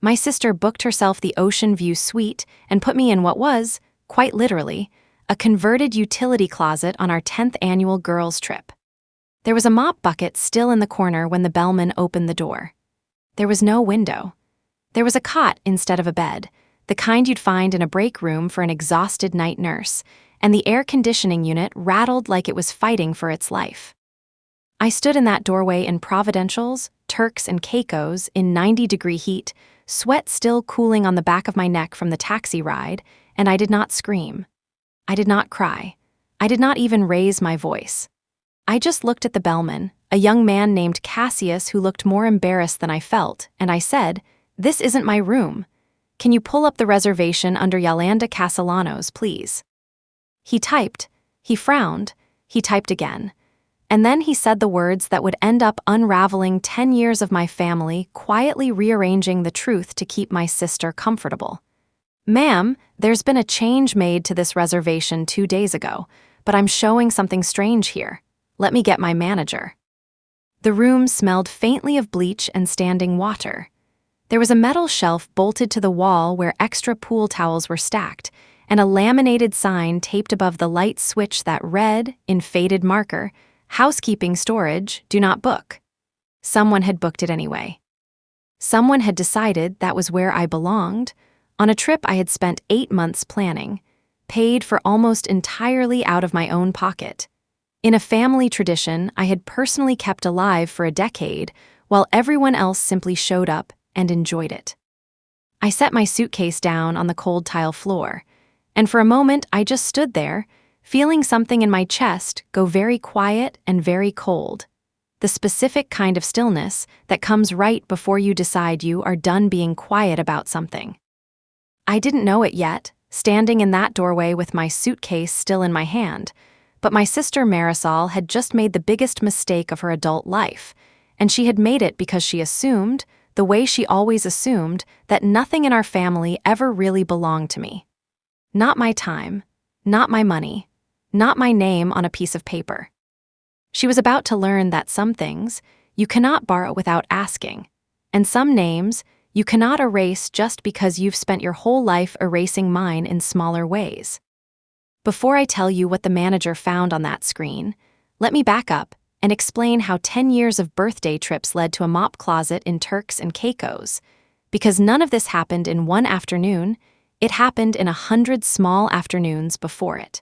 My sister booked herself the ocean view suite and put me in what was, quite literally, a converted utility closet on our 10th annual girls' trip. There was a mop bucket still in the corner when the bellman opened the door. There was no window. There was a cot instead of a bed, the kind you'd find in a break room for an exhausted night nurse, and the air conditioning unit rattled like it was fighting for its life. I stood in that doorway in Providential's, Turks and Caicos, in 90-degree heat, sweat still cooling on the back of my neck from the taxi ride, and I did not scream. I did not cry. I did not even raise my voice. I just looked at the bellman, a young man named Cassius who looked more embarrassed than I felt, and I said, "This isn't my room. Can you pull up the reservation under Yolanda Castellanos, please?" He typed, he frowned, he typed again. And then he said the words that would end up unraveling 10 years of my family, quietly rearranging the truth to keep my sister comfortable. "Ma'am, there's been a change made to this reservation 2 days ago, but I'm showing something strange here. Let me get my manager." The room smelled faintly of bleach and standing water. There was a metal shelf bolted to the wall where extra pool towels were stacked, and a laminated sign taped above the light switch that read, in faded marker, "Housekeeping storage, do not book." Someone had booked it anyway. Someone had decided that was where I belonged, on a trip I had spent 8 months planning, paid for almost entirely out of my own pocket. In a family tradition I had personally kept alive for a decade, while everyone else simply showed up and enjoyed it. I set my suitcase down on the cold tile floor, and for a moment I just stood there, feeling something in my chest go very quiet and very cold. The specific kind of stillness that comes right before you decide you are done being quiet about something. I didn't know it yet, standing in that doorway with my suitcase still in my hand, but my sister Marisol had just made the biggest mistake of her adult life, and she had made it because she assumed, the way she always assumed, that nothing in our family ever really belonged to me. Not my time, not my money, not my name on a piece of paper. She was about to learn that some things you cannot borrow without asking, and some names you cannot erase just because you've spent your whole life erasing mine in smaller ways. Before I tell you what the manager found on that screen, let me back up and explain how 10 years of birthday trips led to a mop closet in Turks and Caicos. Because none of this happened in one afternoon, it happened in 100 small afternoons before it.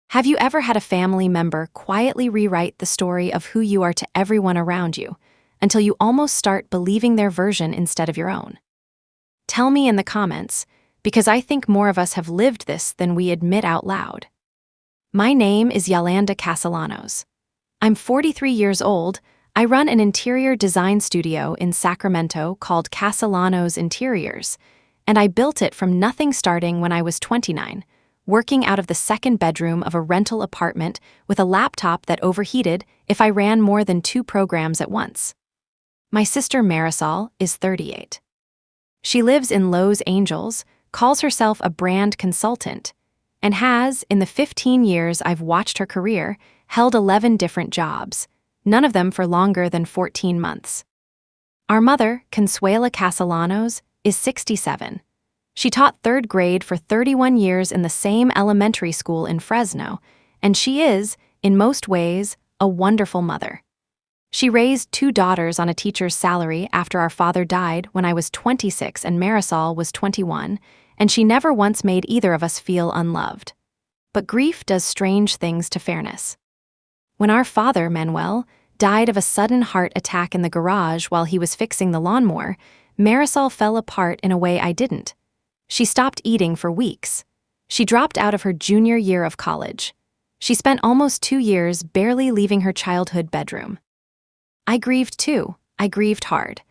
Have you ever had a family member quietly rewrite the story of who you are to everyone around you, until you almost start believing their version instead of your own? Tell me in the comments, because I think more of us have lived this than we admit out loud. My name is Yolanda Castellanos. I'm 43 years old. I run an interior design studio in Sacramento called Castellanos Interiors, and I built it from nothing starting when I was 29, working out of the second bedroom of a rental apartment with a laptop that overheated if I ran more than 2 programs at once. My sister Marisol is 38. She lives in Los Angeles, calls herself a brand consultant, and has, in the 15 years I've watched her career, held 11 different jobs, none of them for longer than 14 months. Our mother, Consuela Castellanos, is 67. She taught 3rd grade for 31 years in the same elementary school in Fresno, and she is, in most ways, a wonderful mother. She raised 2 daughters on a teacher's salary after our father died when I was 26 and Marisol was 21, and she never once made either of us feel unloved. But grief does strange things to fairness. When our father, Manuel, died of a sudden heart attack in the garage while he was fixing the lawnmower, Marisol fell apart in a way I didn't. She stopped eating for weeks. She dropped out of her junior year of college. She spent almost 2 years barely leaving her childhood bedroom. I grieved too. I grieved hard.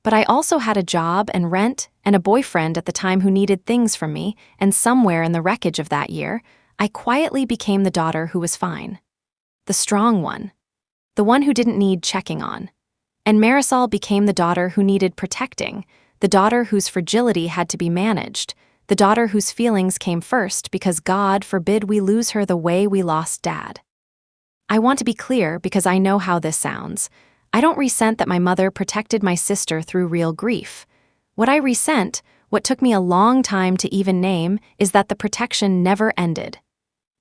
But I also had a job and rent and a boyfriend at the time who needed things from me, and somewhere in the wreckage of that year, I quietly became the daughter who was fine. The strong one. The one who didn't need checking on. And Marisol became the daughter who needed protecting, the daughter whose fragility had to be managed, the daughter whose feelings came first because God forbid we lose her the way we lost Dad. I want to be clear because I know how this sounds. I don't resent that my mother protected my sister through real grief. What I resent, what took me a long time to even name, is that the protection never ended.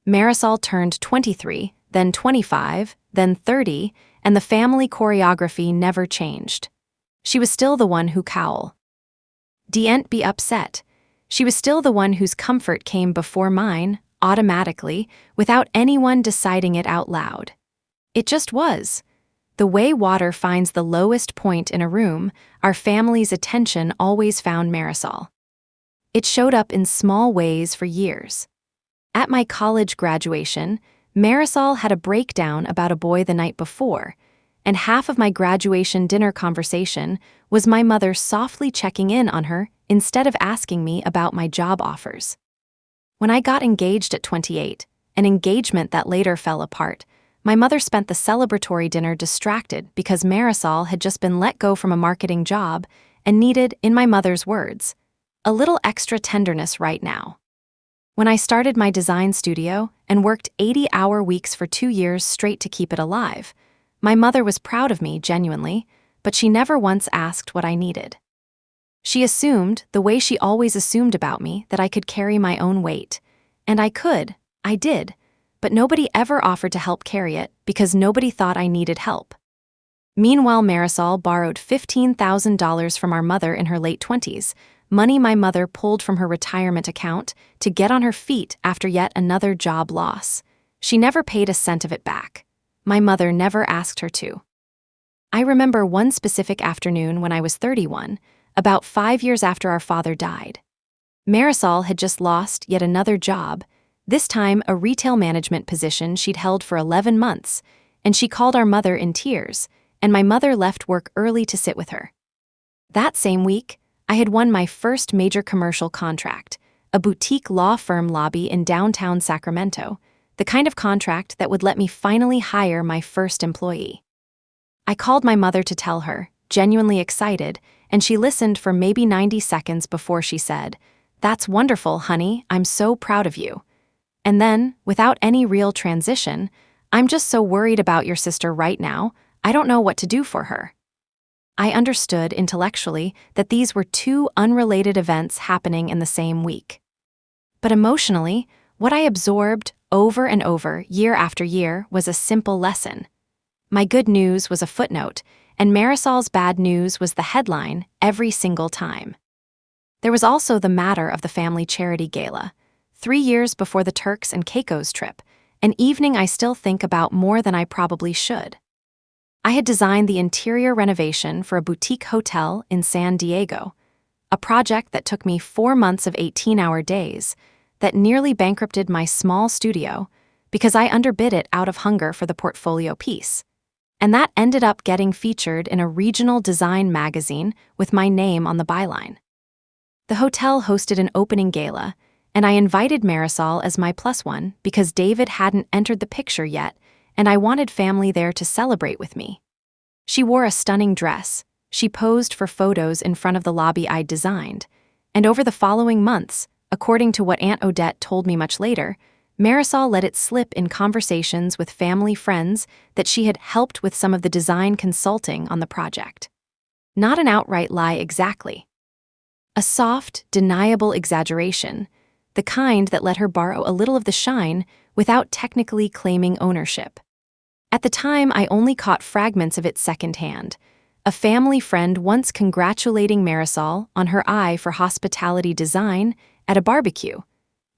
Marisol turned 23, then 25, then 30, and the family choreography never changed. She was still the one who cowl. Didn't be upset. She was still the one whose comfort came before mine, automatically, without anyone deciding it out loud. It just was. The way water finds the lowest point in a room, our family's attention always found Marisol. It showed up in small ways for years. At my college graduation, Marisol had a breakdown about a boy the night before, and half of my graduation dinner conversation was my mother softly checking in on her instead of asking me about my job offers. When I got engaged at 28, an engagement that later fell apart, my mother spent the celebratory dinner distracted because Marisol had just been let go from a marketing job and needed, in my mother's words, a little extra tenderness right now. When I started my design studio and worked 80-hour weeks for 2 years straight to keep it alive, my mother was proud of me, genuinely, but she never once asked what I needed. She assumed, the way she always assumed about me, that I could carry my own weight. And I did, but nobody ever offered to help carry it because nobody thought I needed help. Meanwhile, Marisol borrowed $15,000 from our mother in her late 20s, money my mother pulled from her retirement account to get on her feet after yet another job loss. She never paid a cent of it back. My mother never asked her to. I remember one specific afternoon when I was 31, about 5 years after our father died. Marisol had just lost yet another job, this time a retail management position she'd held for 11 months, and she called our mother in tears, and my mother left work early to sit with her. That same week, I had won my first major commercial contract, a boutique law firm lobby in downtown Sacramento, the kind of contract that would let me finally hire my first employee. I called my mother to tell her, genuinely excited, and she listened for maybe 90 seconds before she said, "That's wonderful, honey, I'm so proud of you." And then, without any real transition, "I'm just so worried about your sister right now, I don't know what to do for her." I understood intellectually that these were two unrelated events happening in the same week. But emotionally, what I absorbed over and over, year after year, was a simple lesson. My good news was a footnote, and Marisol's bad news was the headline every single time. There was also the matter of the family charity gala, 3 years before the Turks and Caicos trip, an evening I still think about more than I probably should. I had designed the interior renovation for a boutique hotel in San Diego, a project that took me 4 months of 18-hour days, that nearly bankrupted my small studio because I underbid it out of hunger for the portfolio piece. And that ended up getting featured in a regional design magazine with my name on the byline. The hotel hosted an opening gala, and I invited Marisol as my plus one because David hadn't entered the picture yet, and I wanted family there to celebrate with me. She wore a stunning dress, she posed for photos in front of the lobby I'd designed, and over the following months, according to what Aunt Odette told me much later, Marisol let it slip in conversations with family friends that she had helped with some of the design consulting on the project. Not an outright lie exactly. A soft, deniable exaggeration, the kind that let her borrow a little of the shine without technically claiming ownership. At the time, I only caught fragments of it secondhand, a family friend once congratulating Marisol on her eye for hospitality design at a barbecue,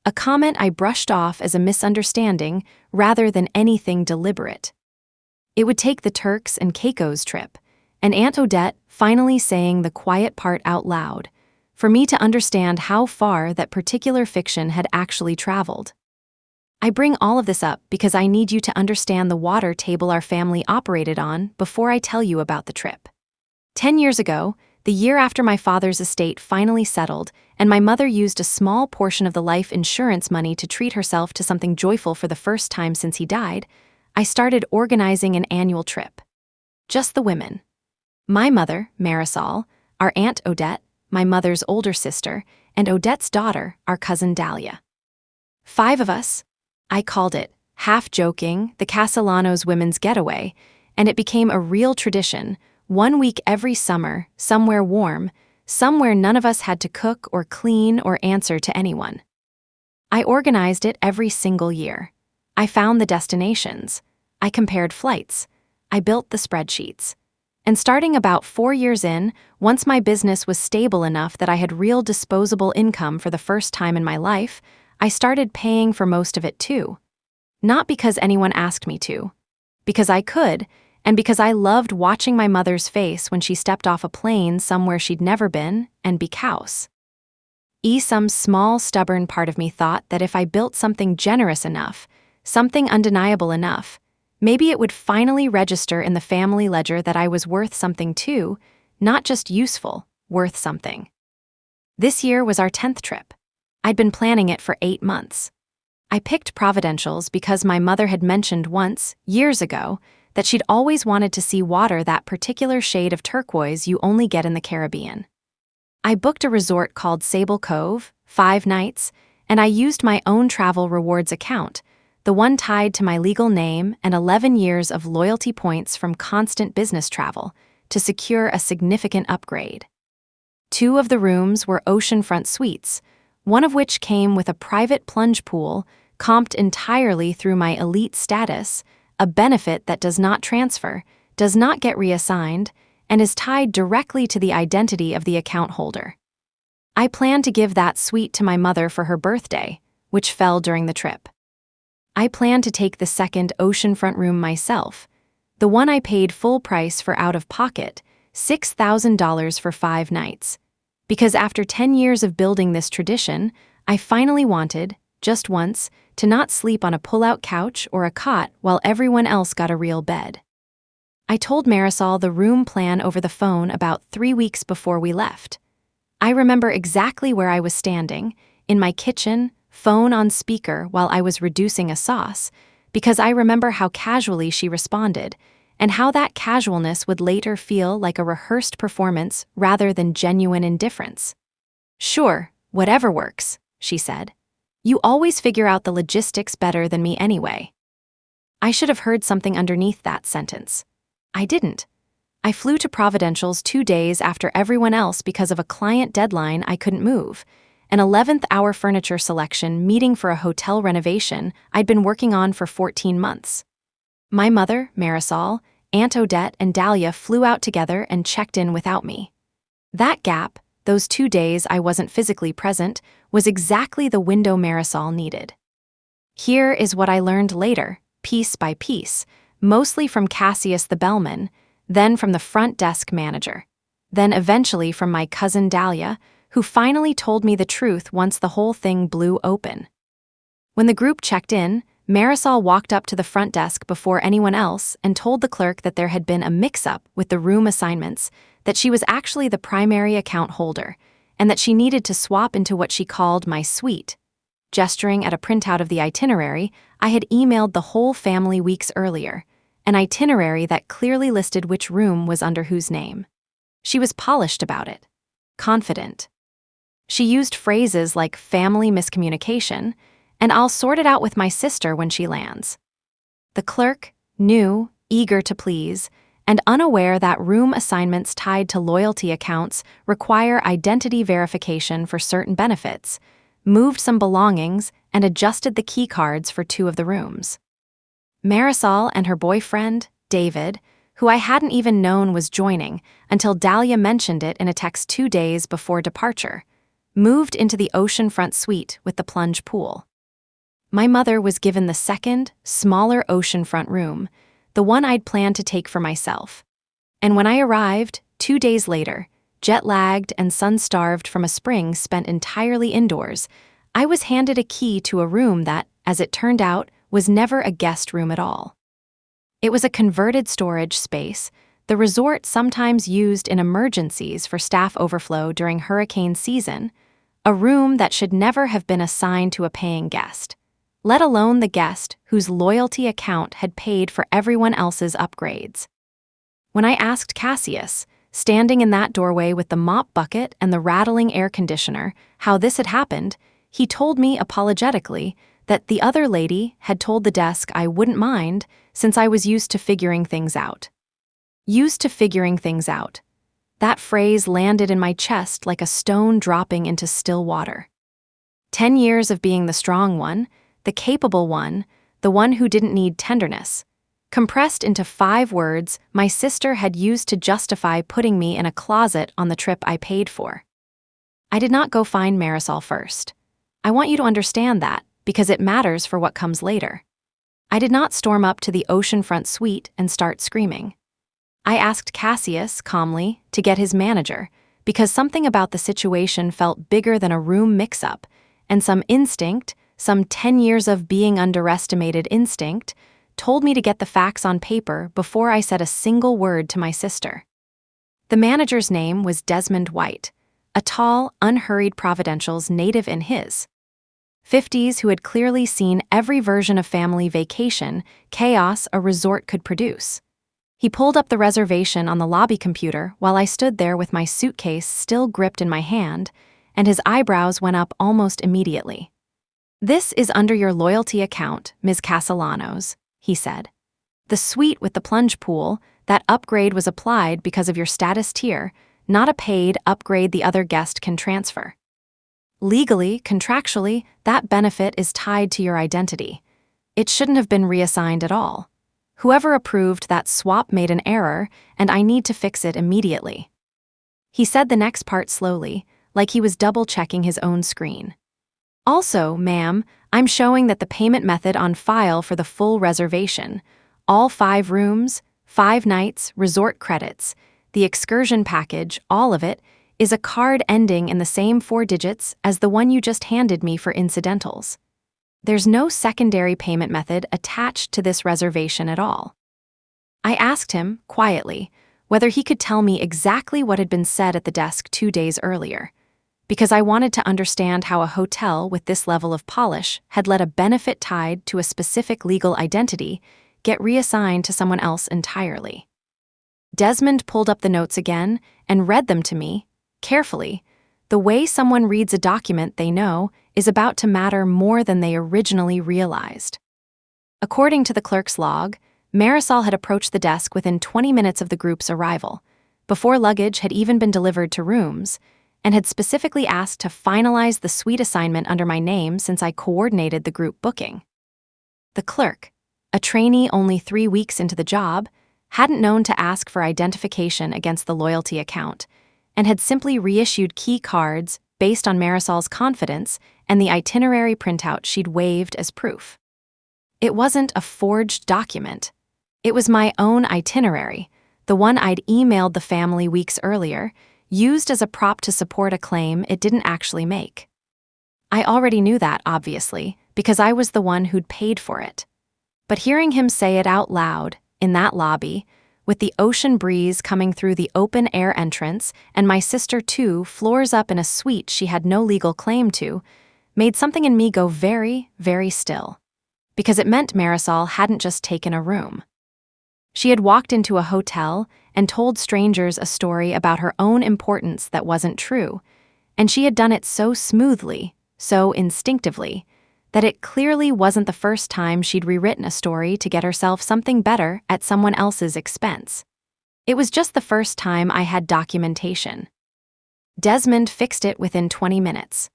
a comment I brushed off as a misunderstanding rather than anything deliberate. It would take the Turks and Caicos trip, and Aunt Odette finally saying the quiet part out loud, for me to understand how far that particular fiction had actually traveled. I bring all of this up because I need you to understand the water table our family operated on before I tell you about the trip. 10 years ago, the year after my father's estate finally settled, and my mother used a small portion of the life insurance money to treat herself to something joyful for the first time since he died, I started organizing an annual trip. Just the women. My mother, Marisol, our Aunt Odette, my mother's older sister, and Odette's daughter, our cousin Dahlia. 5 of us. I called it, half joking, the Castellanos Women's Getaway, and it became a real tradition, 1 week every summer, somewhere warm, somewhere none of us had to cook or clean or answer to anyone. I organized it every single year. I found the destinations. I compared flights. I built the spreadsheets. And starting about 4 years in, once my business was stable enough that I had real disposable income for the first time in my life, I started paying for most of it too. Not because anyone asked me to. Because I could, and because I loved watching my mother's face when she stepped off a plane somewhere she'd never been and be cows. Some small, stubborn part of me thought that if I built something generous enough, something undeniable enough, maybe it would finally register in the family ledger that I was worth something too, not just useful, worth something. This year was our 10th trip. I'd been planning it for 8 months. I picked Providentials because my mother had mentioned once, years ago, that she'd always wanted to see water that particular shade of turquoise you only get in the Caribbean. I booked a resort called Sable Cove, 5 nights, and I used my own travel rewards account, the one tied to my legal name and 11 years of loyalty points from constant business travel, to secure a significant upgrade. 2 of the rooms were oceanfront suites, one of which came with a private plunge pool, comped entirely through my elite status, a benefit that does not transfer, does not get reassigned, and is tied directly to the identity of the account holder. I planned to give that suite to my mother for her birthday, which fell during the trip. I planned to take the second oceanfront room myself, the one I paid full price for out of pocket, $6,000 for 5 nights. Because after 10 years of building this tradition, I finally wanted, just once, to not sleep on a pull-out couch or a cot while everyone else got a real bed. I told Marisol the room plan over the phone about 3 weeks before we left. I remember exactly where I was standing, in my kitchen, phone on speaker while I was reducing a sauce, because I remember how casually she responded, and how that casualness would later feel like a rehearsed performance rather than genuine indifference. "Sure, whatever works," she said. "You always figure out the logistics better than me anyway." I should have heard something underneath that sentence. I didn't. I flew to Providentials 2 days after everyone else because of a client deadline I couldn't move, an 11th hour furniture selection meeting for a hotel renovation I'd been working on for 14 months. My mother, Marisol, Aunt Odette, and Dahlia flew out together and checked in without me. That gap, those 2 days I wasn't physically present, was exactly the window Marisol needed. Here is what I learned later, piece by piece, mostly from Cassius the bellman, then from the front desk manager, then eventually from my cousin Dahlia, who finally told me the truth once the whole thing blew open. When the group checked in, Marisol walked up to the front desk before anyone else and told the clerk that there had been a mix-up with the room assignments, that she was actually the primary account holder, and that she needed to swap into what she called my suite. Gesturing at a printout of the itinerary I had emailed the whole family weeks earlier, an itinerary that clearly listed which room was under whose name. She was polished about it, confident. She used phrases like family miscommunication, and I'll sort it out with my sister when she lands. The clerk, new, eager to please, and unaware that room assignments tied to loyalty accounts require identity verification for certain benefits, moved some belongings and adjusted the key cards for 2 of the rooms. Marisol and her boyfriend, David, who I hadn't even known was joining until Dahlia mentioned it in a text 2 days before departure, moved into the oceanfront suite with the plunge pool. My mother was given the second, smaller oceanfront room, the one I'd planned to take for myself. And when I arrived, 2 days later, jet-lagged and sun-starved from a spring spent entirely indoors, I was handed a key to a room that, as it turned out, was never a guest room at all. It was a converted storage space, the resort sometimes used in emergencies for staff overflow during hurricane season, a room that should never have been assigned to a paying guest, let alone the guest whose loyalty account had paid for everyone else's upgrades. When I asked Cassius, standing in that doorway with the mop bucket and the rattling air conditioner, how this had happened, he told me apologetically that the other lady had told the desk I wouldn't mind since I was used to figuring things out. Used to figuring things out. That phrase landed in my chest like a stone dropping into still water. 10 years of being the strong one, the capable one, the one who didn't need tenderness, compressed into 5 words my sister had used to justify putting me in a closet on the trip I paid for. I did not go find Marisol first. I want you to understand that, because it matters for what comes later. I did not storm up to the oceanfront suite and start screaming. I asked Cassius, calmly, to get his manager, because something about the situation felt bigger than a room mix-up, and some instinct, some 10 years of being underestimated instinct, told me to get the facts on paper before I said a single word to my sister. The manager's name was Desmond White, a tall, unhurried Providential's native in his 50s who had clearly seen every version of family vacation chaos a resort could produce. He pulled up the reservation on the lobby computer while I stood there with my suitcase still gripped in my hand, and his eyebrows went up almost immediately. "This is under your loyalty account, Ms. Castellanos," he said. "The suite with the plunge pool, that upgrade was applied because of your status tier, not a paid upgrade the other guest can transfer. Legally, contractually, that benefit is tied to your identity. It shouldn't have been reassigned at all. Whoever approved that swap made an error, and I need to fix it immediately." He said the next part slowly, like he was double-checking his own screen. "Also, ma'am, I'm showing that the payment method on file for the full reservation, all 5 rooms, 5 nights, resort credits, the excursion package, all of it, is a card ending in the same 4 digits as the one you just handed me for incidentals. There's no secondary payment method attached to this reservation at all." I asked him, quietly, whether he could tell me exactly what had been said at the desk 2 days earlier, because I wanted to understand how a hotel with this level of polish had let a benefit tied to a specific legal identity get reassigned to someone else entirely. Desmond pulled up the notes again and read them to me, carefully. The way someone reads a document they know is about to matter more than they originally realized. According to the clerk's log, Marisol had approached the desk within 20 minutes of the group's arrival, before luggage had even been delivered to rooms, and had specifically asked to finalize the suite assignment under my name since I coordinated the group booking. The clerk, a trainee only 3 weeks into the job, hadn't known to ask for identification against the loyalty account, and had simply reissued key cards based on Marisol's confidence and the itinerary printout she'd waved as proof. It wasn't a forged document. It was my own itinerary, the one I'd emailed the family weeks earlier, used as a prop to support a claim it didn't actually make. I already knew that, obviously, because I was the one who'd paid for it. But hearing him say it out loud, in that lobby, with the ocean breeze coming through the open-air entrance and my sister 2 floors up in a suite she had no legal claim to, made something in me go very, very still. Because it meant Marisol hadn't just taken a room. She had walked into a hotel and told strangers a story about her own importance that wasn't true, and she had done it so smoothly, so instinctively, that it clearly wasn't the first time she'd rewritten a story to get herself something better at someone else's expense. It was just the first time I had documentation. Desmond fixed it within 20 minutes.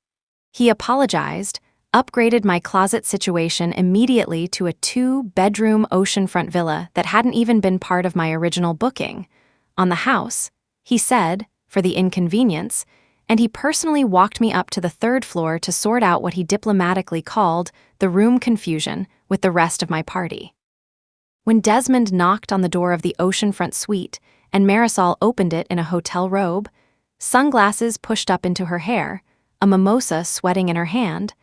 He apologized, upgraded my closet situation immediately to a 2-bedroom oceanfront villa that hadn't even been part of my original booking. On the house, he said, for the inconvenience, and he personally walked me up to the 3rd floor to sort out what he diplomatically called the room confusion with the rest of my party. When Desmond knocked on the door of the oceanfront suite and Marisol opened it in a hotel robe, sunglasses pushed up into her hair, a mimosa sweating in her hand,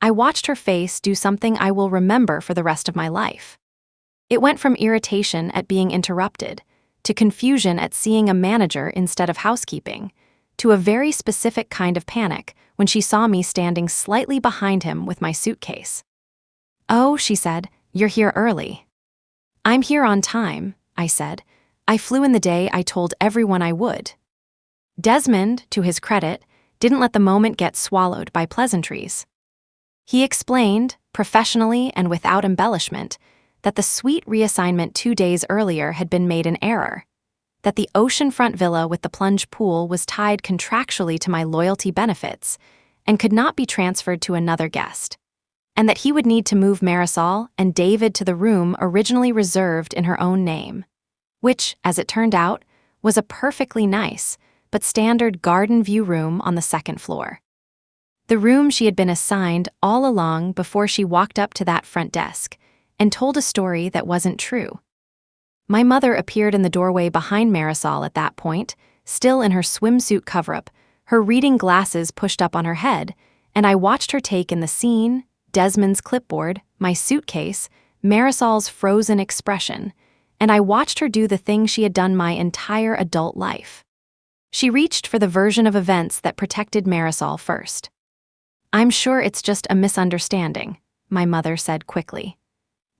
I watched her face do something I will remember for the rest of my life. It went from irritation at being interrupted, to confusion at seeing a manager instead of housekeeping, to a very specific kind of panic when she saw me standing slightly behind him with my suitcase. "Oh," she said, "you're here early." "I'm here on time," I said. "I flew in the day I told everyone I would." Desmond, to his credit, didn't let the moment get swallowed by pleasantries. He explained, professionally and without embellishment, that the suite reassignment 2 days earlier had been made in error. that the oceanfront villa with the plunge pool was tied contractually to my loyalty benefits and could not be transferred to another guest, and that he would need to move Marisol and David to the room originally reserved in her own name, which, as it turned out, was a perfectly nice but standard garden view room on the second floor. The room she had been assigned all along before she walked up to that front desk and told a story that wasn't true. My mother appeared in the doorway behind Marisol at that point, still in her swimsuit cover-up, her reading glasses pushed up on her head, and I watched her take in the scene, Desmond's clipboard, my suitcase, Marisol's frozen expression, and I watched her do the thing she had done my entire adult life. She reached for the version of events that protected Marisol first. "I'm sure it's just a misunderstanding," my mother said quickly.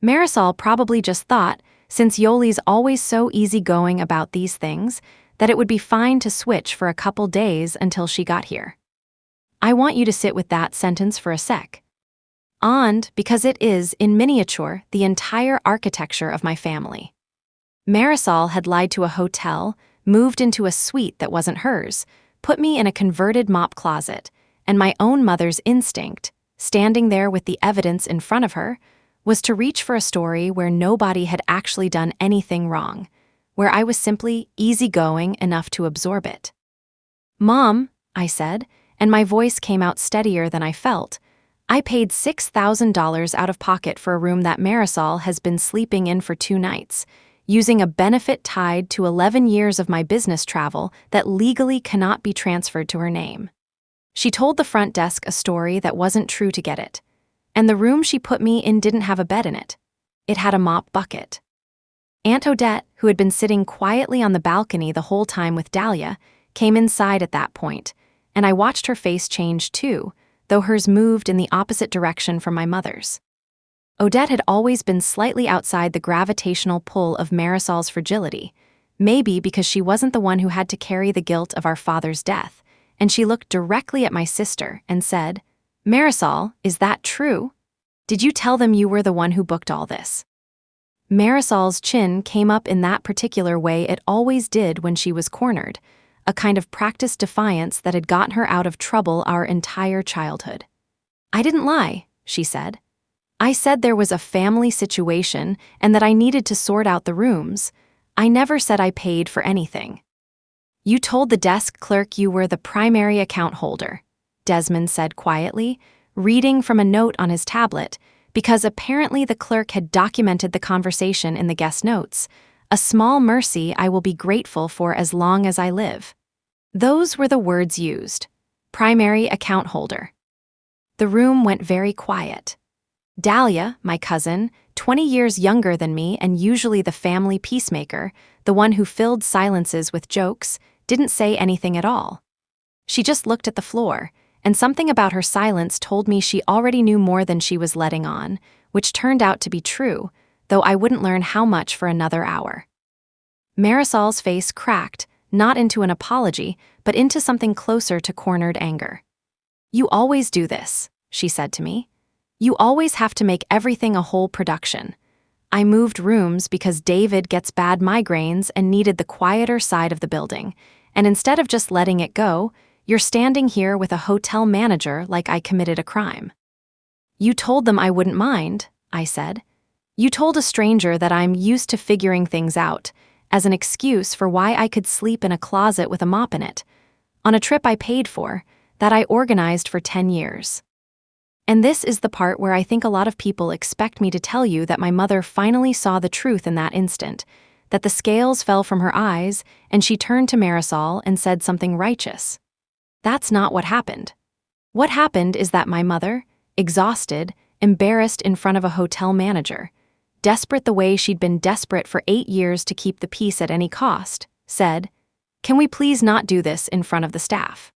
Marisol probably just thought, since Yoli's always so easygoing about these things, that it would be fine to switch for a couple days until she got here. I want you to sit with that sentence for a sec. And because it is, in miniature, the entire architecture of my family. Marisol had lied to a hotel, moved into a suite that wasn't hers, put me in a converted mop closet, and my own mother's instinct, standing there with the evidence in front of her, was to reach for a story where nobody had actually done anything wrong, where I was simply easygoing enough to absorb it. "Mom," I said, and my voice came out steadier than I felt, "I paid $6,000 out of pocket for a room that Marisol has been sleeping in for 2 nights, using a benefit tied to 11 years of my business travel that legally cannot be transferred to her name." She told the front desk a story that wasn't true to get it, and the room she put me in didn't have a bed in it. It had a mop bucket. Aunt Odette, who had been sitting quietly on the balcony the whole time with Dahlia, came inside at that point, and I watched her face change too, though hers moved in the opposite direction from my mother's. Odette had always been slightly outside the gravitational pull of Marisol's fragility, maybe because she wasn't the one who had to carry the guilt of our father's death, and she looked directly at my sister and said, "Marisol, is that true? Did you tell them you were the one who booked all this?" Marisol's chin came up in that particular way it always did when she was cornered, a kind of practiced defiance that had gotten her out of trouble our entire childhood. "I didn't lie," she said. "I said there was a family situation and that I needed to sort out the rooms. I never said I paid for anything." "You told the desk clerk you were the primary account holder," Desmond said quietly, reading from a note on his tablet, because apparently the clerk had documented the conversation in the guest notes, "a small mercy I will be grateful for as long as I live." Those were the words used. Primary account holder. The room went very quiet. Dahlia, my cousin, 20 years younger than me and usually the family peacemaker, the one who filled silences with jokes, didn't say anything at all. She just looked at the floor, and something about her silence told me she already knew more than she was letting on, which turned out to be true, though I wouldn't learn how much for another hour. Marisol's face cracked, not into an apology, but into something closer to cornered anger. "You always do this," she said to me. "You always have to make everything a whole production. I moved rooms because David gets bad migraines and needed the quieter side of the building, and instead of just letting it go, you're standing here with a hotel manager like I committed a crime." "You told them I wouldn't mind," I said. "You told a stranger that I'm used to figuring things out, as an excuse for why I could sleep in a closet with a mop in it, on a trip I paid for, that I organized for 10 years. And this is the part where I think a lot of people expect me to tell you that my mother finally saw the truth in that instant, that the scales fell from her eyes and she turned to Marisol and said something righteous. That's not what happened. What happened is that my mother, exhausted, embarrassed in front of a hotel manager, desperate the way she'd been desperate for 8 years to keep the peace at any cost, said, "Can we please not do this in front of the staff?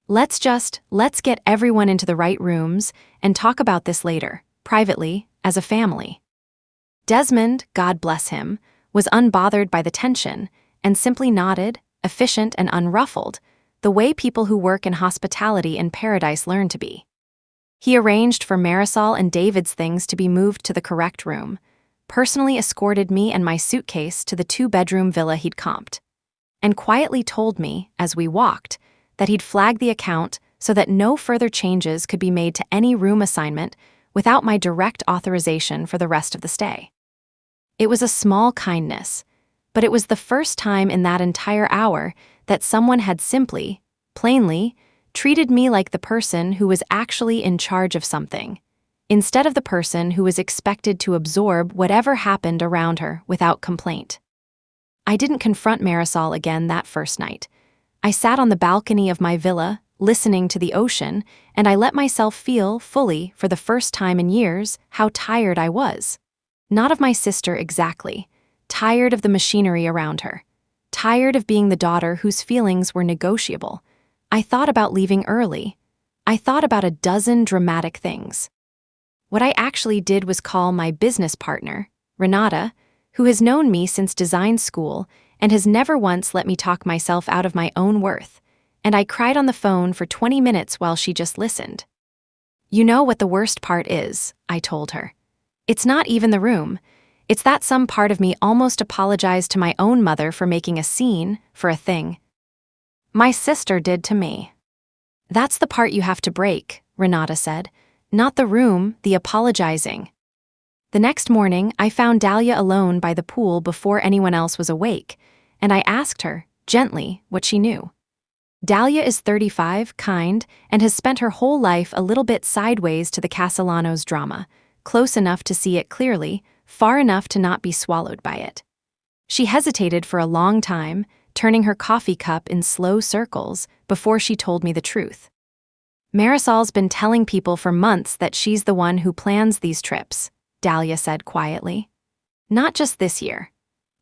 Let's get everyone into the right rooms and talk about this later, privately, as a family." Desmond, God bless him, was unbothered by the tension and simply nodded, efficient and unruffled, the way people who work in hospitality in paradise learn to be. He arranged for Marisol and David's things to be moved to the correct room, personally escorted me and my suitcase to the 2-bedroom villa he'd comped, and quietly told me, as we walked, that he'd flag the account so that no further changes could be made to any room assignment without my direct authorization for the rest of the stay. It was a small kindness, but it was the first time in that entire hour that someone had simply, plainly, treated me like the person who was actually in charge of something, instead of the person who was expected to absorb whatever happened around her without complaint. I didn't confront Marisol again that first night. I sat on the balcony of my villa, listening to the ocean, and I let myself feel fully, for the first time in years, how tired I was. Not of my sister exactly, tired of the machinery around her, tired of being the daughter whose feelings were negotiable. I thought about leaving early. I thought about a dozen dramatic things. What I actually did was call my business partner, Renata, who has known me since design school and has never once let me talk myself out of my own worth, and I cried on the phone for 20 minutes while she just listened. "You know what the worst part is," I told her. "It's not even the room. It's that some part of me almost apologized to my own mother for making a scene for a thing my sister did to me." "That's the part you have to break," Renata said. "Not the room, the apologizing." The next morning, I found Dahlia alone by the pool before anyone else was awake, and I asked her, gently, what she knew. Dahlia is 35, kind, and has spent her whole life a little bit sideways to the Castellanos drama, close enough to see it clearly, far enough to not be swallowed by it. She hesitated for a long time, turning her coffee cup in slow circles before she told me the truth. "Marisol's been telling people for months that she's the one who plans these trips," Dahlia said quietly. "Not just this year.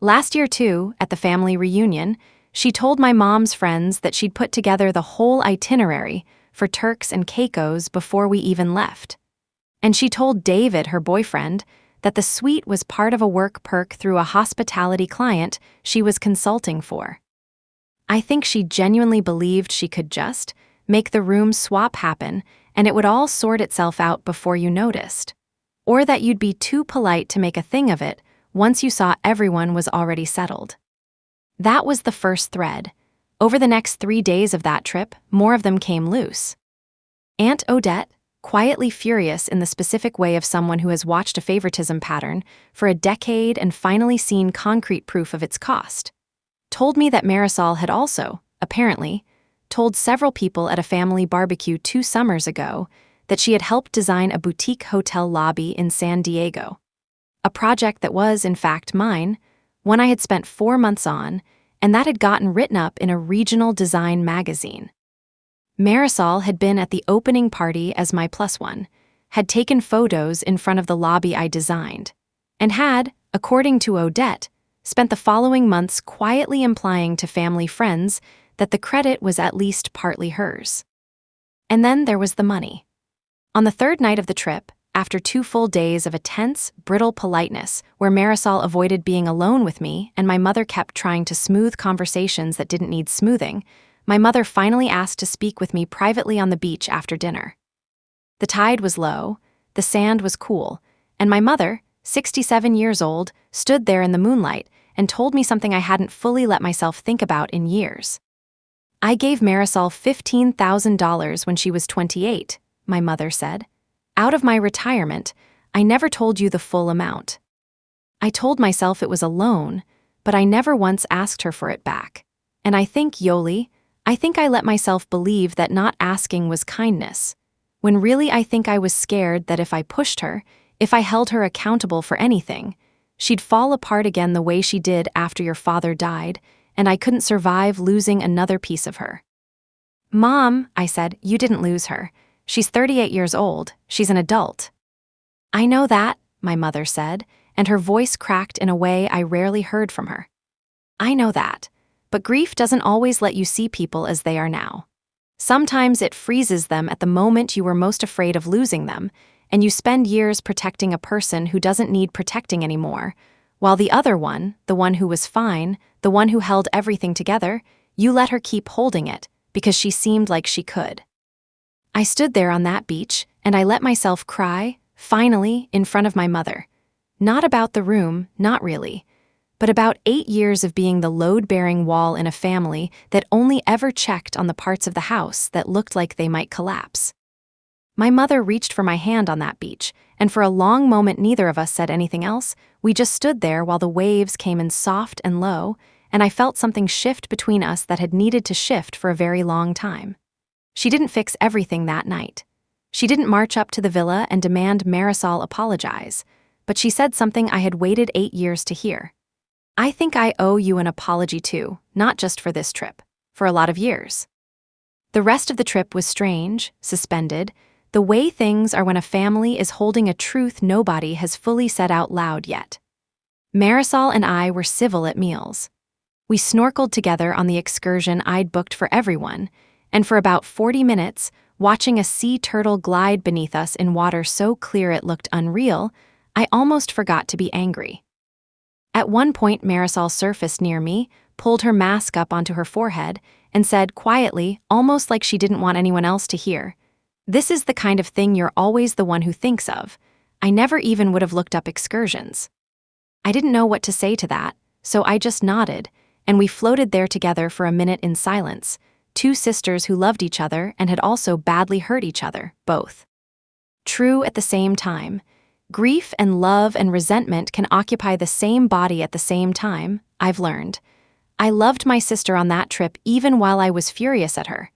Last year too, at the family reunion, she told my mom's friends that she'd put together the whole itinerary for Turks and Caicos before we even left. And she told David, her boyfriend, that the suite was part of a work perk through a hospitality client she was consulting for. I think she genuinely believed she could just make the room swap happen and it would all sort itself out before you noticed. Or that you'd be too polite to make a thing of it once you saw everyone was already settled." That was the first thread. Over the next 3 days of that trip, more of them came loose. Aunt Odette, quietly furious in the specific way of someone who has watched a favoritism pattern for a decade and finally seen concrete proof of its cost, told me that Marisol had also, apparently, told several people at a family barbecue 2 summers ago that she had helped design a boutique hotel lobby in San Diego. A project that was, in fact, mine, one I had spent 4 months on, and that had gotten written up in a regional design magazine. Marisol had been at the opening party as my +1, had taken photos in front of the lobby I designed, and had, according to Odette, spent the following months quietly implying to family friends that the credit was at least partly hers. And then there was the money. On the 3rd night of the trip, after 2 full days of a tense, brittle politeness where Marisol avoided being alone with me and my mother kept trying to smooth conversations that didn't need smoothing, my mother finally asked to speak with me privately on the beach after dinner. The tide was low, the sand was cool, and my mother, 67 years old, stood there in the moonlight and told me something I hadn't fully let myself think about in years. "I gave Marisol $15,000 when she was 28, my mother said. "Out of my retirement, I never told you the full amount. I told myself it was a loan, but I never once asked her for it back. And I think, Yoli, I think I let myself believe that not asking was kindness, when really I think I was scared that if I pushed her, if I held her accountable for anything, she'd fall apart again the way she did after your father died, and I couldn't survive losing another piece of her." "Mom," I said, "you didn't lose her. She's 38 years old. She's an adult." "I know that," my mother said, and her voice cracked in a way I rarely heard from her. "I know that, but grief doesn't always let you see people as they are now. Sometimes it freezes them at the moment you were most afraid of losing them, and you spend years protecting a person who doesn't need protecting anymore, while the other one, the one who was fine, the one who held everything together, you let her keep holding it because she seemed like she could." I stood there on that beach, and I let myself cry, finally, in front of my mother. Not about the room, not really, but about 8 years of being the load-bearing wall in a family that only ever checked on the parts of the house that looked like they might collapse. My mother reached for my hand on that beach, and for a long moment neither of us said anything else. We just stood there while the waves came in soft and low, and I felt something shift between us that had needed to shift for a very long time. She didn't fix everything that night. She didn't march up to the villa and demand Marisol apologize, but she said something I had waited 8 years to hear. I think I owe you an apology too, not just for this trip, for a lot of years. The rest of the trip was strange, suspended, the way things are when a family is holding a truth nobody has fully said out loud yet. Marisol and I were civil at meals. We snorkeled together on the excursion I'd booked for everyone, and for about 40 minutes, watching a sea turtle glide beneath us in water so clear it looked unreal, I almost forgot to be angry. At one point, Marisol surfaced near me, pulled her mask up onto her forehead, and said quietly, almost like she didn't want anyone else to hear, "This is the kind of thing you're always the one who thinks of. I never even would have looked up excursions." I didn't know what to say to that, so I just nodded, and we floated there together for a minute in silence, two sisters who loved each other and had also badly hurt each other, both. True at the same time. Grief and love and resentment can occupy the same body at the same time, I've learned. I loved my sister on that trip even while I was furious at her.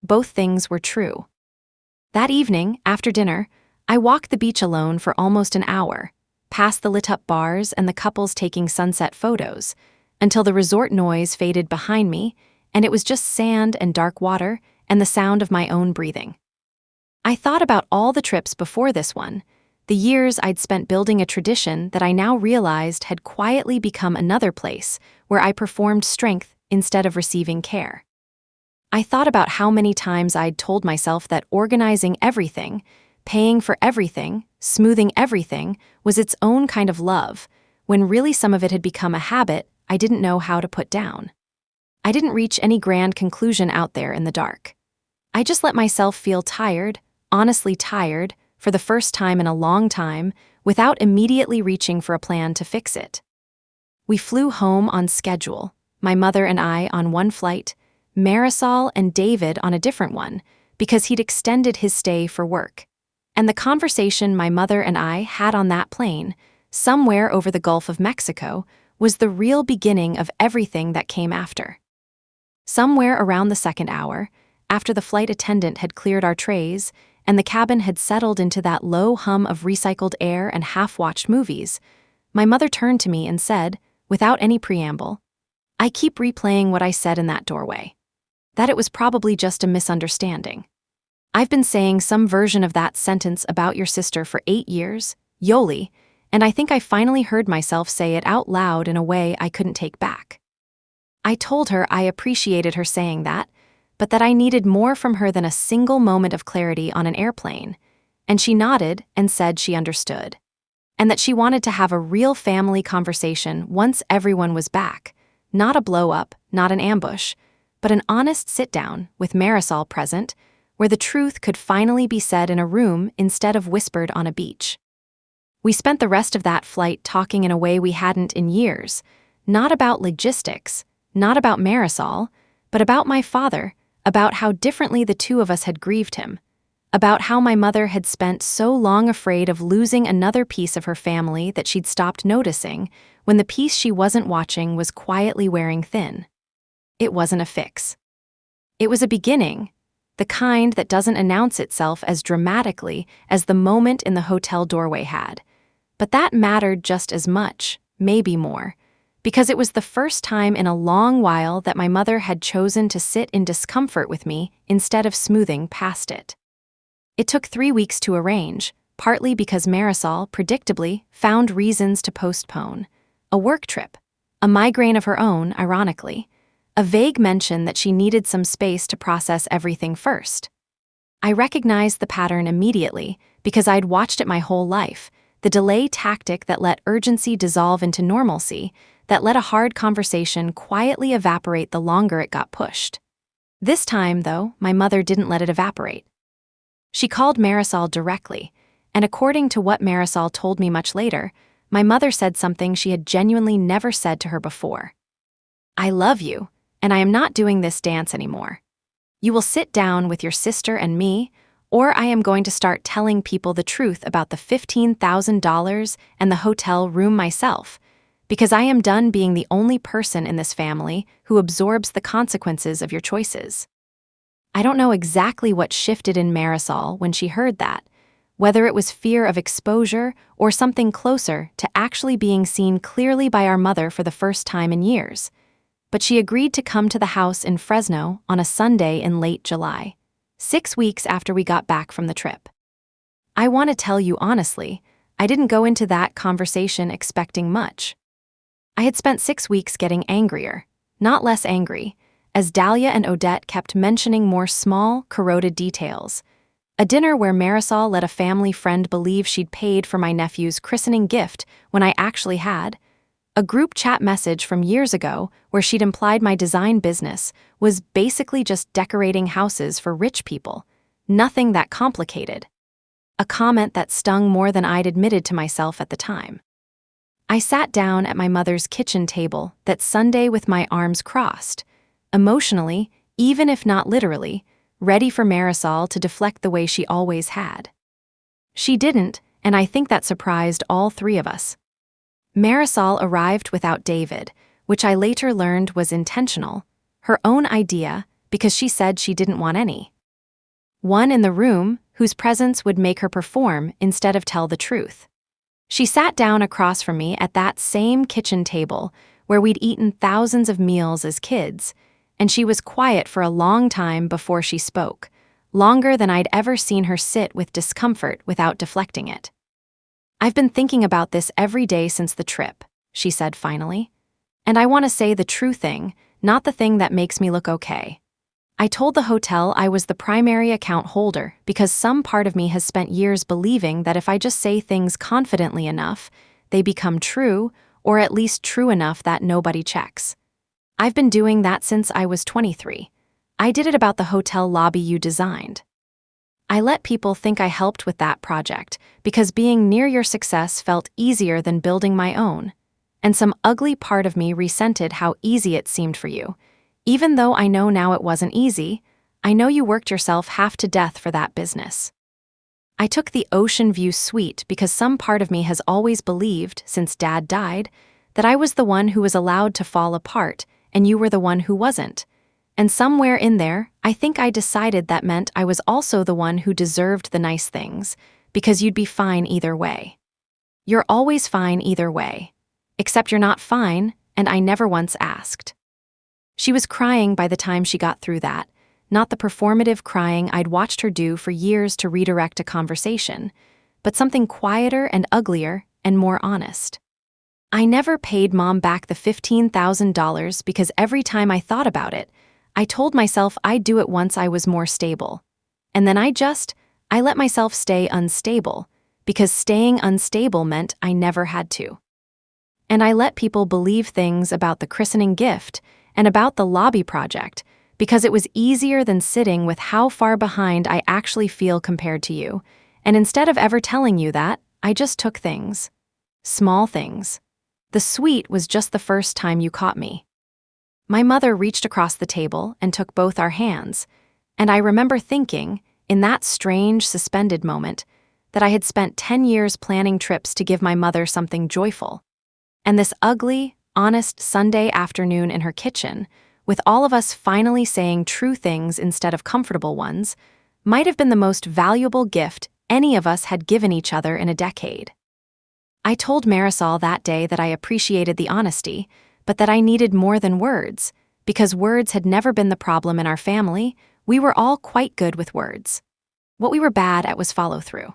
Both things were true. That evening, after dinner, I walked the beach alone for almost an hour, past the lit-up bars and the couples taking sunset photos, until the resort noise faded behind me, and it was just sand and dark water and the sound of my own breathing. I thought about all the trips before this one, the years I'd spent building a tradition that I now realized had quietly become another place where I performed strength instead of receiving care. I thought about how many times I'd told myself that organizing everything, paying for everything, smoothing everything was its own kind of love, when really some of it had become a habit I didn't know how to put down. I didn't reach any grand conclusion out there in the dark. I just let myself feel tired, honestly tired, for the first time in a long time, without immediately reaching for a plan to fix it. We flew home on schedule, my mother and I on one flight, Marisol and David on a different one, because he'd extended his stay for work. And the conversation my mother and I had on that plane, somewhere over the Gulf of Mexico, was the real beginning of everything that came after. Somewhere around the second hour, after the flight attendant had cleared our trays, and the cabin had settled into that low hum of recycled air and half-watched movies, my mother turned to me and said, without any preamble, "I keep replaying what I said in that doorway. That it was probably just a misunderstanding. I've been saying some version of that sentence about your sister for 8 years, Yoli, and I think I finally heard myself say it out loud in a way I couldn't take back." I told her I appreciated her saying that, but that I needed more from her than a single moment of clarity on an airplane, and she nodded and said she understood, and that she wanted to have a real family conversation once everyone was back, not a blow-up, not an ambush, but an honest sit-down with Marisol present, where the truth could finally be said in a room instead of whispered on a beach. We spent the rest of that flight talking in a way we hadn't in years, not about logistics, not about Marisol, but about my father, about how differently the two of us had grieved him, about how my mother had spent so long afraid of losing another piece of her family that she'd stopped noticing when the piece she wasn't watching was quietly wearing thin. It wasn't a fix. It was a beginning, the kind that doesn't announce itself as dramatically as the moment in the hotel doorway had. But that mattered just as much, maybe more, because it was the first time in a long while that my mother had chosen to sit in discomfort with me instead of smoothing past it. It took 3 weeks to arrange, partly because Marisol, predictably, found reasons to postpone. A work trip, a migraine of her own, ironically, a vague mention that she needed some space to process everything first. I recognized the pattern immediately because I'd watched it my whole life, the delay tactic that let urgency dissolve into normalcy, that let a hard conversation quietly evaporate the longer it got pushed. This time, though, my mother didn't let it evaporate. She called Marisol directly, and according to what Marisol told me much later, my mother said something she had genuinely never said to her before. "I love you, and I am not doing this dance anymore. You will sit down with your sister and me, or I am going to start telling people the truth about the $15,000 and the hotel room myself, because I am done being the only person in this family who absorbs the consequences of your choices." I don't know exactly what shifted in Marisol when she heard that, whether it was fear of exposure or something closer to actually being seen clearly by our mother for the first time in years. But she agreed to come to the house in Fresno on a Sunday in late July, 6 weeks after we got back from the trip. I want to tell you honestly, I didn't go into that conversation expecting much. I had spent 6 weeks getting angrier, not less angry, as Dahlia and Odette kept mentioning more small, corroded details. A dinner where Marisol let a family friend believe she'd paid for my nephew's christening gift when I actually had. A group chat message from years ago where she'd implied my design business was basically just decorating houses for rich people. Nothing that complicated. A comment that stung more than I'd admitted to myself at the time. I sat down at my mother's kitchen table that Sunday with my arms crossed, emotionally, even if not literally, ready for Marisol to deflect the way she always had. She didn't, and I think that surprised all three of us. Marisol arrived without David, which I later learned was intentional, her own idea, because she said she didn't want any. One in the room whose presence would make her perform instead of tell the truth. She sat down across from me at that same kitchen table where we'd eaten thousands of meals as kids, and she was quiet for a long time before she spoke, longer than I'd ever seen her sit with discomfort without deflecting it. "I've been thinking about this every day since the trip," she said finally. "And I want to say the true thing, not the thing that makes me look okay. I told the hotel I was the primary account holder because some part of me has spent years believing that if I just say things confidently enough, they become true, or at least true enough that nobody checks. I've been doing that since I was 23. I did it about the hotel lobby you designed. I let people think I helped with that project because being near your success felt easier than building my own. And some ugly part of me resented how easy it seemed for you. Even though I know now it wasn't easy, I know you worked yourself half to death for that business. I took the ocean view suite because some part of me has always believed, since Dad died, that I was the one who was allowed to fall apart and you were the one who wasn't. And somewhere in there, I think I decided that meant I was also the one who deserved the nice things, because you'd be fine either way. You're always fine either way. Except you're not fine, and I never once asked." She was crying by the time she got through that, not the performative crying I'd watched her do for years to redirect a conversation, but something quieter and uglier and more honest. "I never paid Mom back the $15,000 because every time I thought about it, I told myself I'd do it once I was more stable. And then I let myself stay unstable, because staying unstable meant I never had to. And I let people believe things about the christening gift and about the lobby project because it was easier than sitting with how far behind I actually feel compared to you, and instead of ever telling you that, I just took things. Small things. The sweet was just the first time you caught me." My mother reached across the table and took both our hands, and I remember thinking, in that strange, suspended moment, that I had spent 10 years planning trips to give my mother something joyful. And this ugly, honest Sunday afternoon in her kitchen, with all of us finally saying true things instead of comfortable ones, might have been the most valuable gift any of us had given each other in a decade. I told Marisol that day that I appreciated the honesty, but that I needed more than words, because words had never been the problem in our family. We were all quite good with words. What we were bad at was follow-through.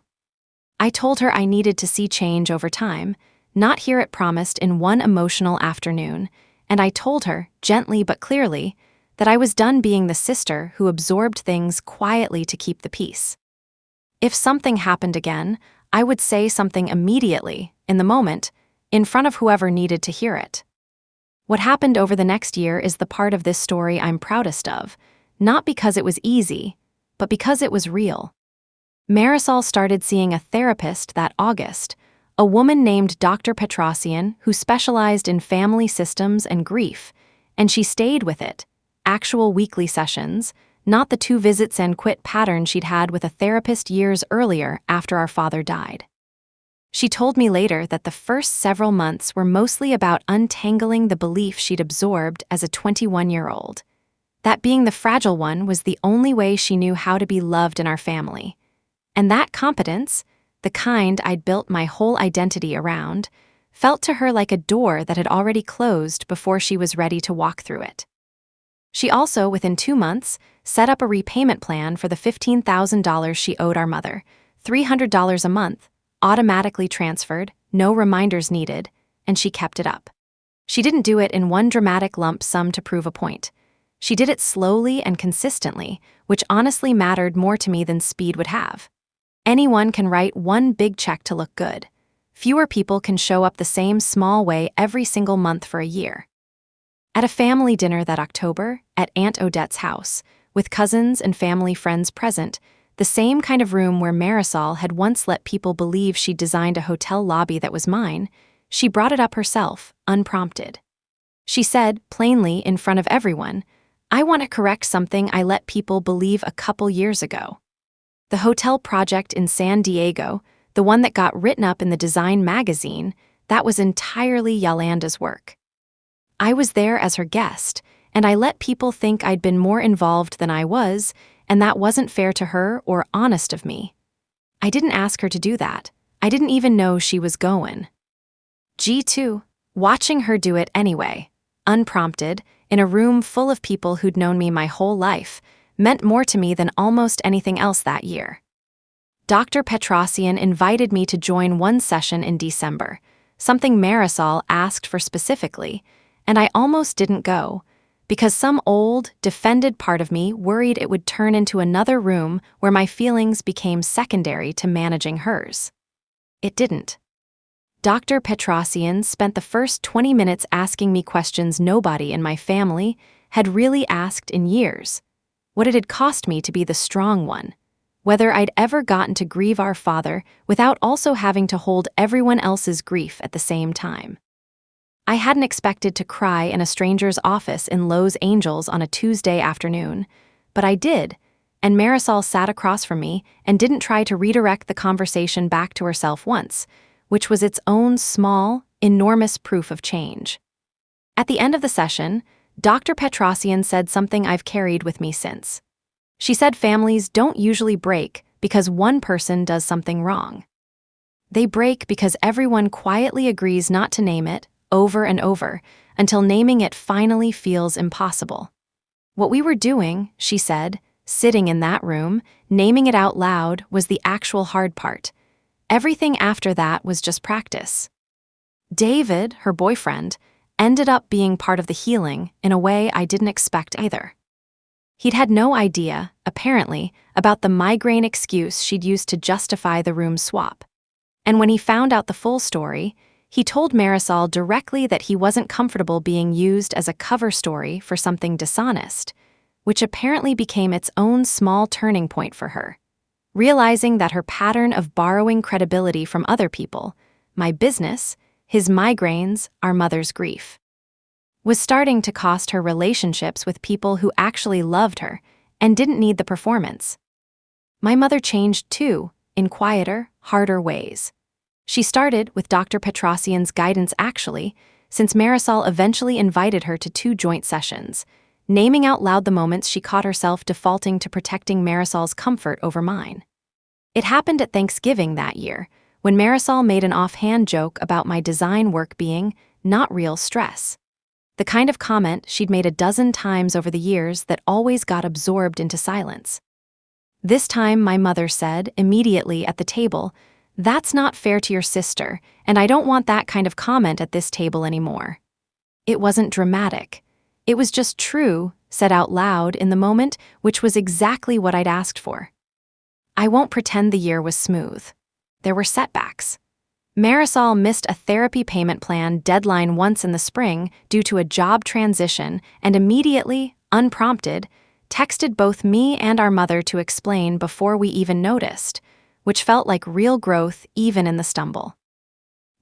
I told her I needed to see change over time, not hear it promised in one emotional afternoon, and I told her, gently but clearly, that I was done being the sister who absorbed things quietly to keep the peace. If something happened again, I would say something immediately, in the moment, in front of whoever needed to hear it. What happened over the next year is the part of this story I'm proudest of, not because it was easy, but because it was real. Marisol started seeing a therapist that August, a woman named Dr. Petrosian who specialized in family systems and grief, and she stayed with it. Actual weekly sessions, not the 2 visits and quit pattern she'd had with a therapist years earlier after our father died. She told me later that the first several months were mostly about untangling the belief she'd absorbed as a 21-year-old. That being the fragile one was the only way she knew how to be loved in our family. And that competence, the kind I'd built my whole identity around, felt to her like a door that had already closed before she was ready to walk through it. She also, within 2 months, set up a repayment plan for the $15,000 she owed our mother, $300 a month, automatically transferred, no reminders needed, and she kept it up. She didn't do it in one dramatic lump sum to prove a point. She did it slowly and consistently, which honestly mattered more to me than speed would have. Anyone can write one big check to look good. Fewer people can show up the same small way every single month for a year. At a family dinner that October, at Aunt Odette's house, with cousins and family friends present, the same kind of room where Marisol had once let people believe she'd designed a hotel lobby that was mine, she brought it up herself, unprompted. She said, plainly in front of everyone, "I want to correct something I let people believe a couple years ago. The hotel project in San Diego, the one that got written up in the design magazine, that was entirely Yolanda's work. I was there as her guest, and I let people think I'd been more involved than I was, and that wasn't fair to her or honest of me. I didn't ask her to do that. I didn't even know she was going. G2, watching her do it anyway, unprompted, in a room full of people who'd known me my whole life, meant more to me than almost anything else that year. Dr. Petrosian invited me to join one session in December, something Marisol asked for specifically, and I almost didn't go, because some old, defended part of me worried it would turn into another room where my feelings became secondary to managing hers. It didn't. Dr. Petrosian spent the first 20 minutes asking me questions nobody in my family had really asked in years. What it had cost me to be the strong one. Whether I'd ever gotten to grieve our father without also having to hold everyone else's grief at the same time. I hadn't expected to cry in a stranger's office in Los Angeles on a Tuesday afternoon, but I did, and Marisol sat across from me and didn't try to redirect the conversation back to herself once, which was its own small, enormous proof of change. At the end of the session, Dr. Petrosian said something I've carried with me since. She said families don't usually break because one person does something wrong. They break because everyone quietly agrees not to name it, over and over, until naming it finally feels impossible. What we were doing, she said, sitting in that room, naming it out loud, was the actual hard part. Everything after that was just practice. David, her boyfriend, ended up being part of the healing in a way I didn't expect either. He'd had no idea, apparently, about the migraine excuse she'd used to justify the room swap. And when he found out the full story, he told Marisol directly that he wasn't comfortable being used as a cover story for something dishonest, which apparently became its own small turning point for her. Realizing that her pattern of borrowing credibility from other people, my business, his migraines, our mother's grief, was starting to cost her relationships with people who actually loved her and didn't need the performance. My mother changed too, in quieter, harder ways. She started with Dr. Petrosian's guidance actually, since Marisol eventually invited her to 2 joint sessions, naming out loud the moments she caught herself defaulting to protecting Marisol's comfort over mine. It happened at Thanksgiving that year, when Marisol made an offhand joke about my design work being not real stress. The kind of comment she'd made a dozen times over the years that always got absorbed into silence. This time my mother said, immediately at the table, "That's not fair to your sister, and I don't want that kind of comment at this table anymore." It wasn't dramatic. It was just true, said out loud in the moment, which was exactly what I'd asked for. I won't pretend the year was smooth. There were setbacks. Marisol missed a therapy payment plan deadline once in the spring due to a job transition and immediately, unprompted, texted both me and our mother to explain before we even noticed, which felt like real growth even in the stumble.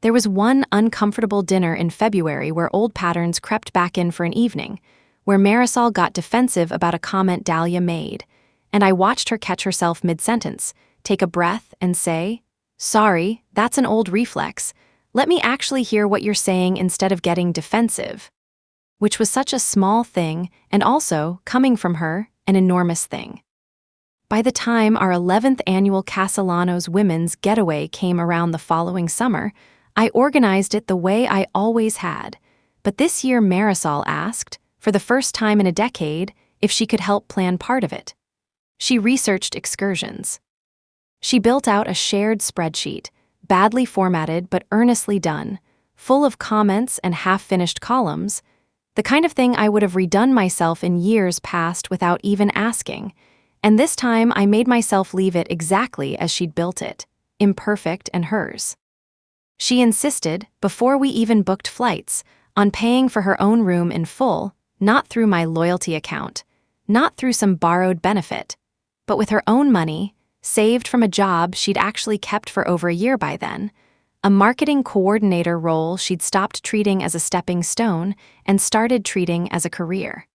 There was one uncomfortable dinner in February where old patterns crept back in for an evening, where Marisol got defensive about a comment Dahlia made, and I watched her catch herself mid-sentence, take a breath, and say, "Sorry, that's an old reflex. Let me actually hear what you're saying instead of getting defensive." Which was such a small thing, and also, coming from her, an enormous thing. By the time our 11th annual Castellanos Women's Getaway came around the following summer, I organized it the way I always had. But this year Marisol asked, for the first time in a decade, if she could help plan part of it. She researched excursions. She built out a shared spreadsheet, badly formatted but earnestly done, full of comments and half-finished columns, the kind of thing I would have redone myself in years past without even asking. And this time I made myself leave it exactly as she'd built it, imperfect and hers. She insisted, before we even booked flights, on paying for her own room in full, not through my loyalty account, not through some borrowed benefit, but with her own money, saved from a job she'd actually kept for over a year by then, a marketing coordinator role she'd stopped treating as a stepping stone and started treating as a career.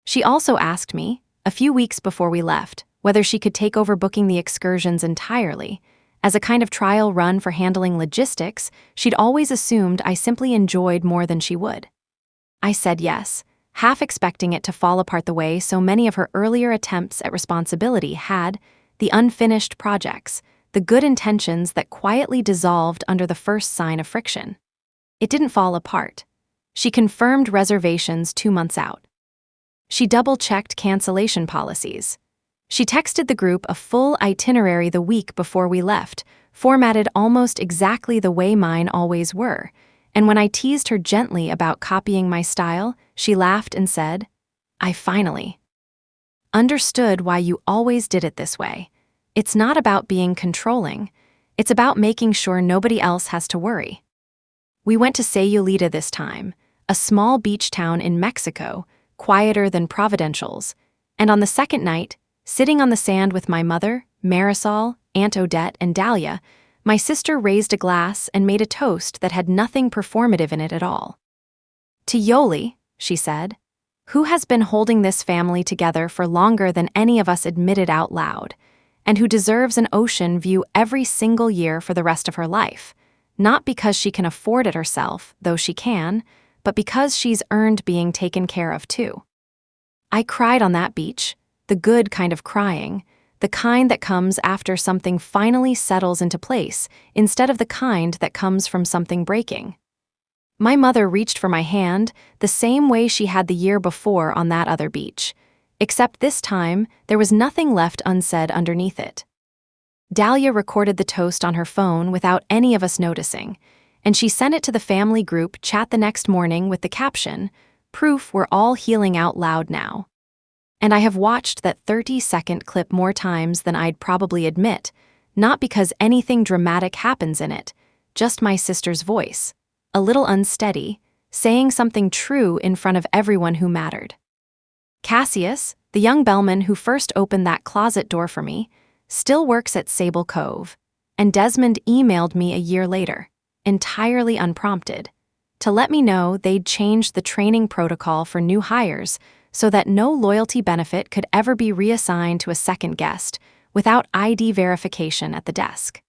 She also asked me, a few weeks before we left, whether she could take over booking the excursions entirely. As a kind of trial run for handling logistics, she'd always assumed I simply enjoyed more than she would. I said yes, half expecting it to fall apart the way so many of her earlier attempts at responsibility had, the unfinished projects, the good intentions that quietly dissolved under the first sign of friction. It didn't fall apart. She confirmed reservations 2 months out. She double-checked cancellation policies. She texted the group a full itinerary the week before we left, formatted almost exactly the way mine always were, and when I teased her gently about copying my style, she laughed and said, "I finally understood why you always did it this way. It's not about being controlling. It's about making sure nobody else has to worry." We went to Sayulita this time, a small beach town in Mexico, quieter than Providencials, and on the second night, sitting on the sand with my mother, Marisol, Aunt Odette, and Dahlia, my sister raised a glass and made a toast that had nothing performative in it at all. "To Yoli," she said, "who has been holding this family together for longer than any of us admitted out loud, and who deserves an ocean view every single year for the rest of her life, not because she can afford it herself, though she can, but because she's earned being taken care of too." I cried on that beach, the good kind of crying, the kind that comes after something finally settles into place, instead of the kind that comes from something breaking. My mother reached for my hand the same way she had the year before on that other beach, except this time there was nothing left unsaid underneath it. Dahlia recorded the toast on her phone without any of us noticing, and she sent it to the family group chat the next morning with the caption, "Proof we're all healing out loud now." And I have watched that 30-second clip more times than I'd probably admit, not because anything dramatic happens in it, just my sister's voice, a little unsteady, saying something true in front of everyone who mattered. Cassius, the young bellman who first opened that closet door for me, still works at Sable Cove, and Desmond emailed me a year later, entirely unprompted, to let me know they'd changed the training protocol for new hires so that no loyalty benefit could ever be reassigned to a second guest without ID verification at the desk.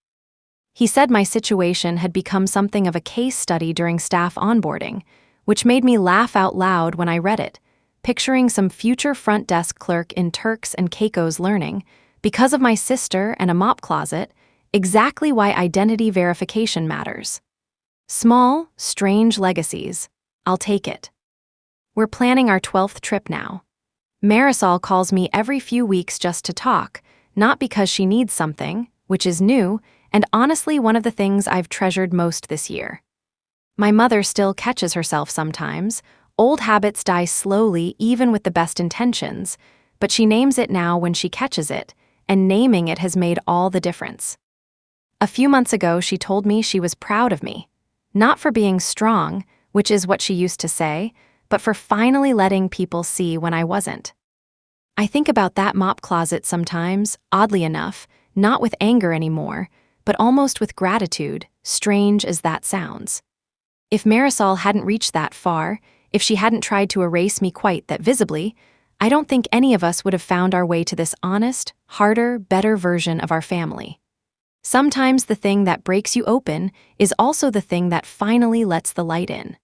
He said my situation had become something of a case study during staff onboarding, which made me laugh out loud when I read it, picturing some future front desk clerk in Turks and Caicos learning, because of my sister and a mop closet, exactly why identity verification matters. Small, strange legacies. I'll take it. We're planning our 12th trip now. Marisol calls me every few weeks just to talk, not because she needs something, which is new, and honestly one of the things I've treasured most this year. My mother still catches herself sometimes. Old habits die slowly even with the best intentions, but she names it now when she catches it, and naming it has made all the difference. A few months ago she told me she was proud of me, not for being strong, which is what she used to say, but for finally letting people see when I wasn't. I think about that mop closet sometimes, oddly enough, not with anger anymore, but almost with gratitude, strange as that sounds. If Marisol hadn't reached that far, if she hadn't tried to erase me quite that visibly, I don't think any of us would have found our way to this honest, harder, better version of our family. Sometimes the thing that breaks you open is also the thing that finally lets the light in.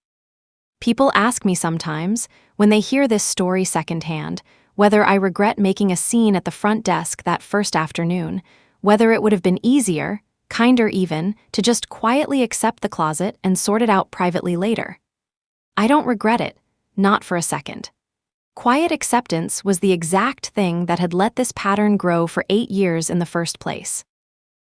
People ask me sometimes, when they hear this story secondhand, whether I regret making a scene at the front desk that first afternoon, whether it would have been easier, kinder even, to just quietly accept the closet and sort it out privately later. I don't regret it, not for a second. Quiet acceptance was the exact thing that had let this pattern grow for 8 years in the first place.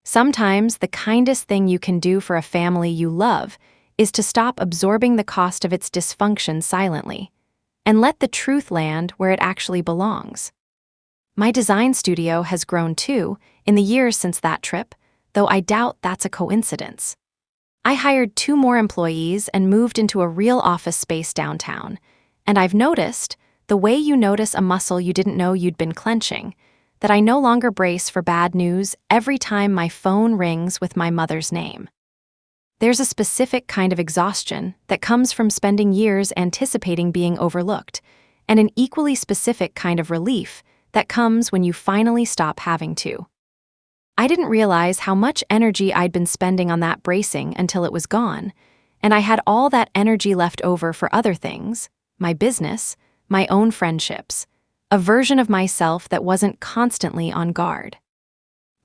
Sometimes the kindest thing you can do for a family you love is to stop absorbing the cost of its dysfunction silently, and let the truth land where it actually belongs. My design studio has grown too in the years since that trip, though I doubt that's a coincidence. I hired 2 more employees and moved into a real office space downtown, and I've noticed, the way you notice a muscle you didn't know you'd been clenching, that I no longer brace for bad news every time my phone rings with my mother's name. There's a specific kind of exhaustion that comes from spending years anticipating being overlooked, and an equally specific kind of relief that comes when you finally stop having to. I didn't realize how much energy I'd been spending on that bracing until it was gone, and I had all that energy left over for other things, my business, my own friendships, a version of myself that wasn't constantly on guard.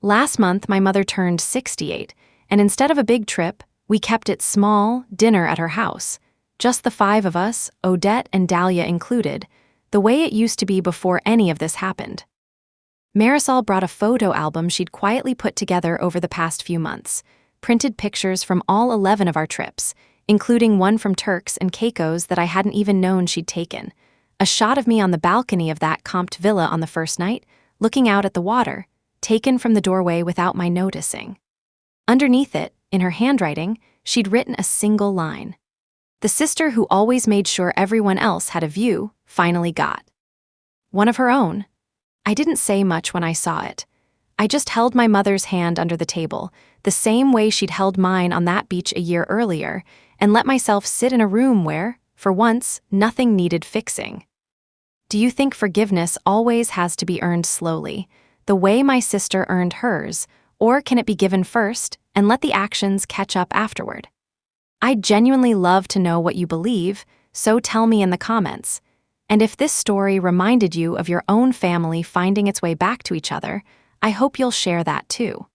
Last month, my mother turned 68, and instead of a big trip, we kept it small, dinner at her house, just the 5 of us, Odette and Dahlia included, the way it used to be before any of this happened. Marisol brought a photo album she'd quietly put together over the past few months, printed pictures from all 11 of our trips, including one from Turks and Caicos that I hadn't even known she'd taken, a shot of me on the balcony of that comped villa on the first night, looking out at the water, taken from the doorway without my noticing. Underneath it, in her handwriting, she'd written a single line. The sister who always made sure everyone else had a view finally got one of her own. I didn't say much when I saw it. I just held my mother's hand under the table, the same way she'd held mine on that beach a year earlier, and let myself sit in a room where, for once, nothing needed fixing. Do you think forgiveness always has to be earned slowly, the way my sister earned hers, or can it be given first and let the actions catch up afterward? I'd genuinely love to know what you believe, so tell me in the comments. And if this story reminded you of your own family finding its way back to each other, I hope you'll share that too.